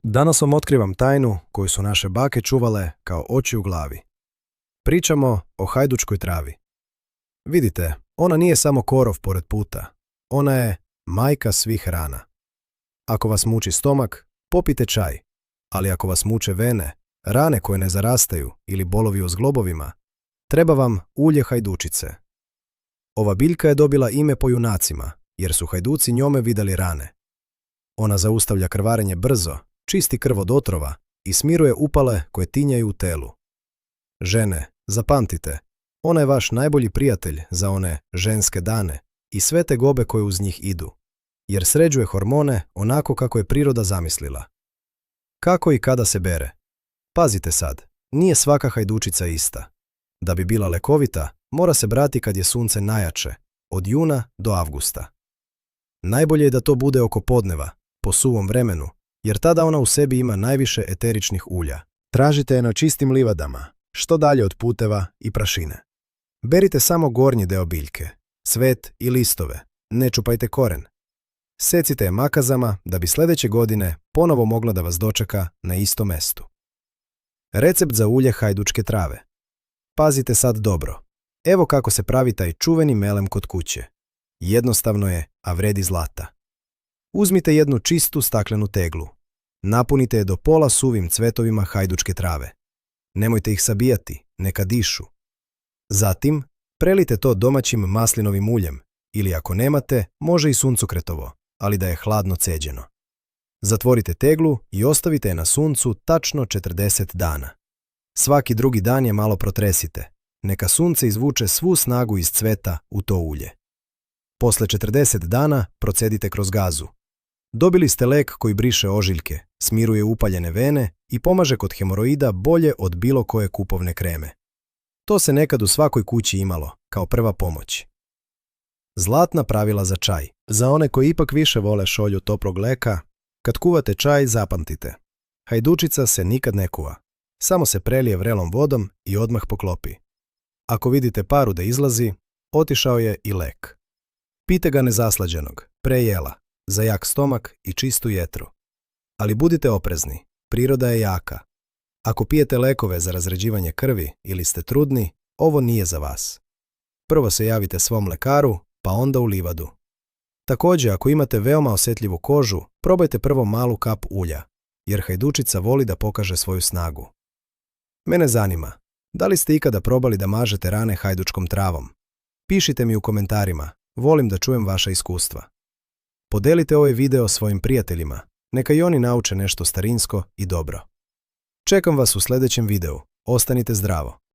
Danas vam otkrivam tajnu koju su naše bake čuvale kao oči u glavi. Pričamo o hajdučkoj travi. Vidite, ona nije samo korov pored puta. Ona je majka svih rana. Ako vas muči stomak, popite čaj. Ali ako vas muče vene, rane koje ne zarastaju ili bolovi u zglobovima, treba vam ulje hajdučice. Ova biljka je dobila ime po junacima, jer su hajduci njome vidjeli rane. Ona zaustavlja krvarenje brzo, čisti krv od otrova i smiruje upale koje tinjaju u telu. Žene, zapamtite, ona je vaš najbolji prijatelj za one ženske dane i sve te gobe koje uz njih idu, jer sređuje hormone onako kako je priroda zamislila. Kako i kada se bere? Pazite sad, nije svaka hajdučica ista. Da bi bila lekovita, mora se brati kad je sunce najjače, od juna do avgusta. Najbolje je da to bude oko podneva, po suvom vremenu, jer tada ona u sebi ima najviše eteričnih ulja. Tražite je na čistim livadama, što dalje od puteva i prašine. Berite samo gornji deo biljke, cvet i listove, ne čupajte koren. Secite je makazama da bi sljedeće godine ponovo mogla da vas dočeka na istom mestu. Recept za ulje hajdučke trave. Pazite sad dobro. Evo kako se pravi taj čuveni melem kod kuće. Jednostavno je, a vredi zlata. Uzmite jednu čistu staklenu teglu. Napunite je do pola suvim cvetovima hajdučke trave. Nemojte ih sabijati, neka dišu. Zatim, prelite to domaćim maslinovim uljem, ili ako nemate, može i suncokretovo, ali da je hladno ceđeno. Zatvorite teglu i ostavite je na suncu tačno 40 dana. Svaki drugi dan je malo protresite. Neka sunce izvuče svu snagu iz cveta u to ulje. Posle 40 dana procedite kroz gazu. Dobili ste lek koji briše ožiljke, smiruje upaljene vene i pomaže kod hemoroida bolje od bilo koje kupovne kreme. To se nekad u svakoj kući imalo, kao prva pomoć. Zlatna pravila za čaj. Za one koji ipak više vole šolju toplog leka, kad kuvate čaj zapamtite. Hajdučica se nikad ne kuva. Samo se prelije vrelom vodom i odmah poklopi. Ako vidite paru da izlazi, otišao je i lek. Pite ga nezaslađenog, pre jela, za jak stomak i čistu jetru. Ali budite oprezni, priroda je jaka. Ako pijete lekove za razređivanje krvi ili ste trudni, ovo nije za vas. Prvo se javite svom lekaru, pa onda u livadu. Također, ako imate veoma osjetljivu kožu, probajte prvo malu kap ulja, jer hajdučica voli da pokaže svoju snagu. Mene zanima, da li ste ikada probali da mažete rane hajdučkom travom? Pišite mi u komentarima, volim da čujem vaša iskustva. Podelite ovaj video svojim prijateljima, neka i oni nauče nešto starinsko i dobro. Čekam vas u sljedećem videu, ostanite zdravo.